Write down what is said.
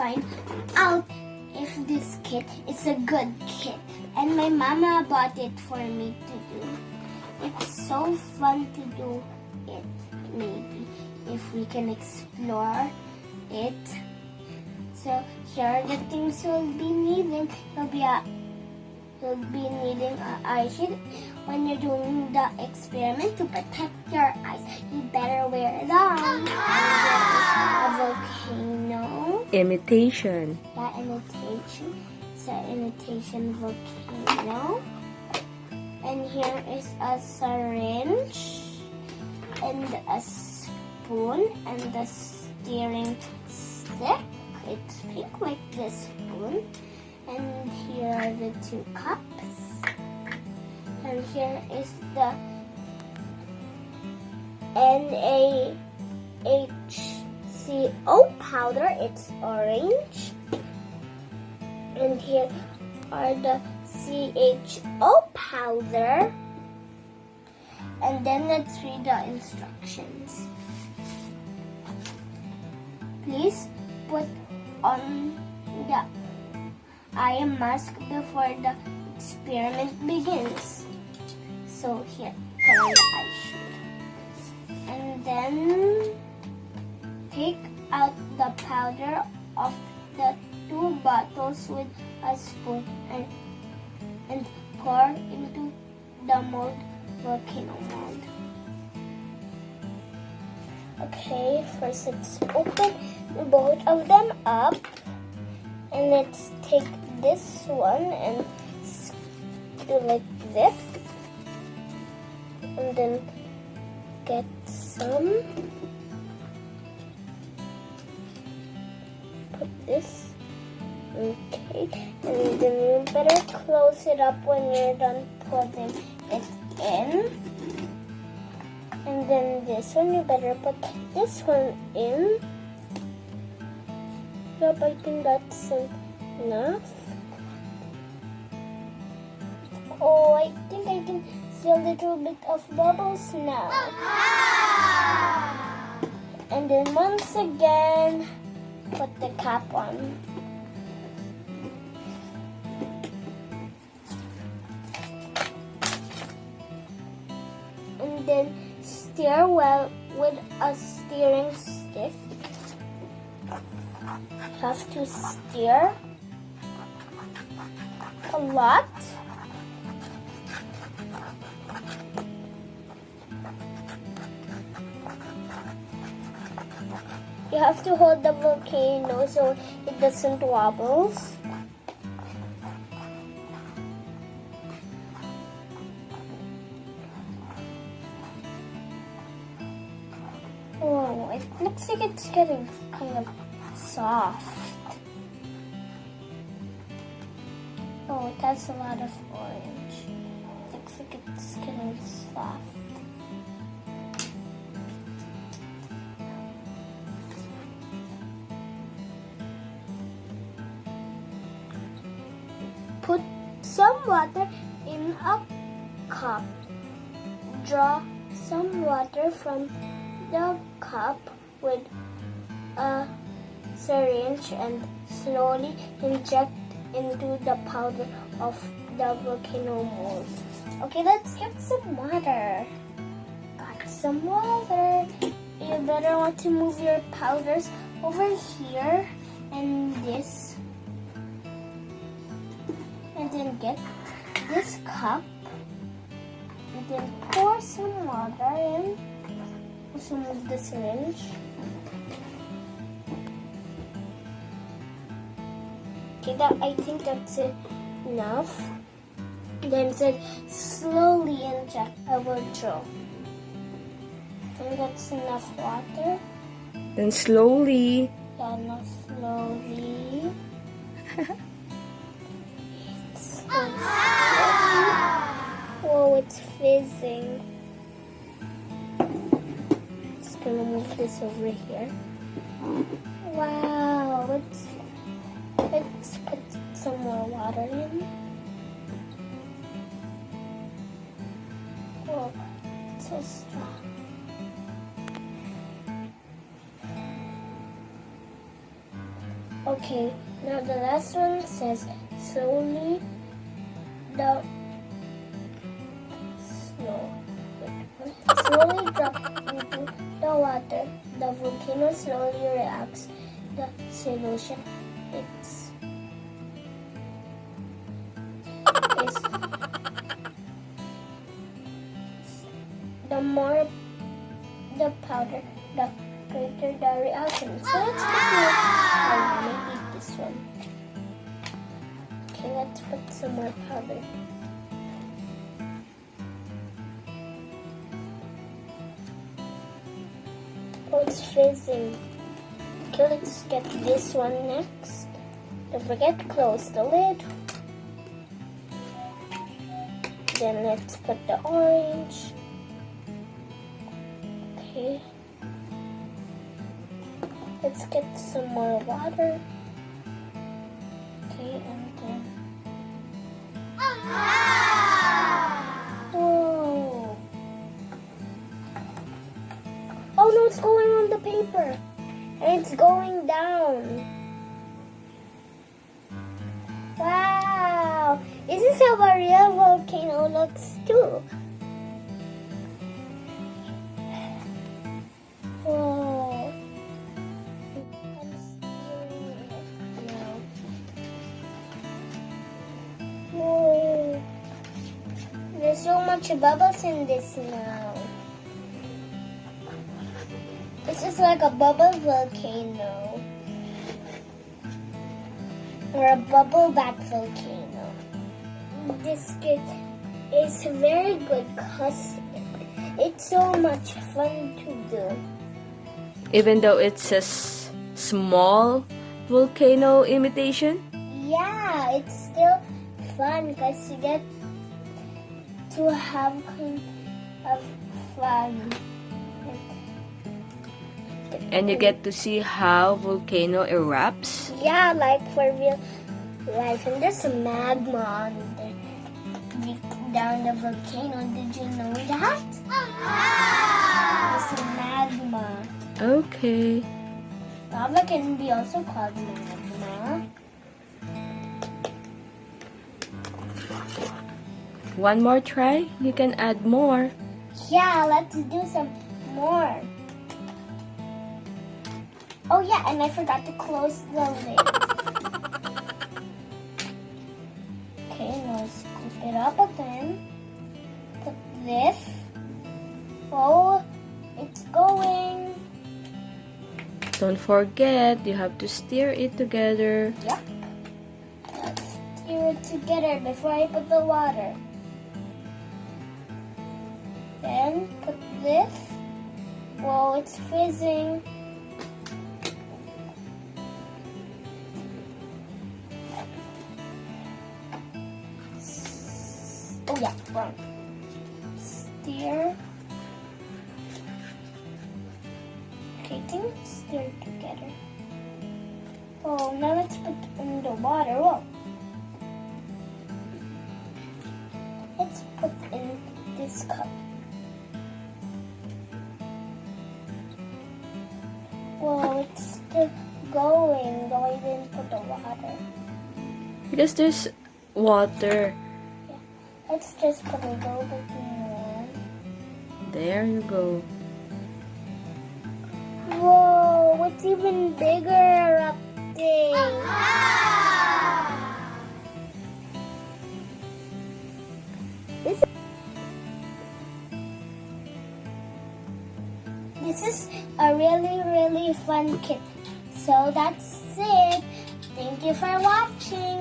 find out if this kit is a good kit. And my mama bought it for me to do. It's so fun to do it, maybe, if we can explore it. So here are the things you'll be needing. You'll be needing an eye shield when you're doing the experiment to protect your eyes. You better wear it on. And there is a volcano. Imitation. Yeah, imitation. It's an imitation volcano. And here is a syringe and a spoon and the steering stick. It's pink like this spoon. And here are the 2 cups. And here is the NaHCO powder. It's orange. And here are the CHO powder. And then let's read the instructions. Please put on the eye mask before the experiment begins. So here, put on the eye shield. And then take out the powder of the 2 bottles with a spoon and pour into the mold, volcano mold. Okay, first let's open both of them up. And let's take this one and do like this. And then get some. Put this. Okay. And then you better close it up when you're done putting it in. And then this one, you better put this one in. Yep, I think that's enough. Oh, I think I can see a little bit of bubbles now. And then once again, put the cap on. And then stir well with a steering stick. Have to stir a lot. You have to hold the volcano so it doesn't wobble. Oh, it looks like it's getting kind of soft. Oh, it has a lot of orange. Looks like it's getting soft. Put some water in a cup. Draw some water from the cup with a syringe and slowly inject into the powder of the volcano mold. Okay, let's get some water. Got some water. You better want to move your powders over here and this. And then get this cup. And then pour some water in. Also move the syringe. Okay, I think that's enough. Then said slowly inject. I will draw. I think that's enough water. Then slowly. Yeah, now slowly. It's so slowly. Whoa, it's fizzing. Just gonna move this over here. Wow, let's put some more water in. Whoa, it's so strong. Okay, now the last one says slowly the slowly drop into the water. The volcano slowly reacts. The solution is the more the powder, the greater the reaction. So let's put I want to eat this one. Okay, let's put some more powder. Oh, it's fizzing. Okay, let's get this one next. Don't forget to close the lid. Then let's put the orange. Okay. Let's get some more water. Okay, and then... Whoa! Oh no, it's going on the paper. And it's going down. Wow! This is how a real volcano looks too. Whoa! I'm steering it now. Whoa! There's so much bubbles in this now. This is like a bubble volcano. Or a bubble back volcano. This kit is very good because it's so much fun to do. Even though it's a small volcano imitation? Yeah, it's still fun because you get to have kind of fun. And you get to see how volcano erupts? Yeah, like for real life. And there's some magma on down the volcano. Did you know that? There's some magma. Okay. Lava can be also called magma. One more try? You can add more. Yeah, let's do some more. Oh yeah, and I forgot to close the lid. Okay, now scoop it up again. Put this. Oh, it's going. Don't forget, you have to stir it together. Yep. Let's stir it together before I put the water. Then put this. Whoa, it's fizzing. Oh yeah, wrong. Stir. Okay, things stir together. Oh, now let's put in the water. Whoa. Let's put in this cup. Whoa, it's still going, though I didn't put the water. Because there's water. Let's just put a little bit more. There you go. Whoa, it's even bigger erupting. This is a really fun kit. So that's it. Thank you for watching.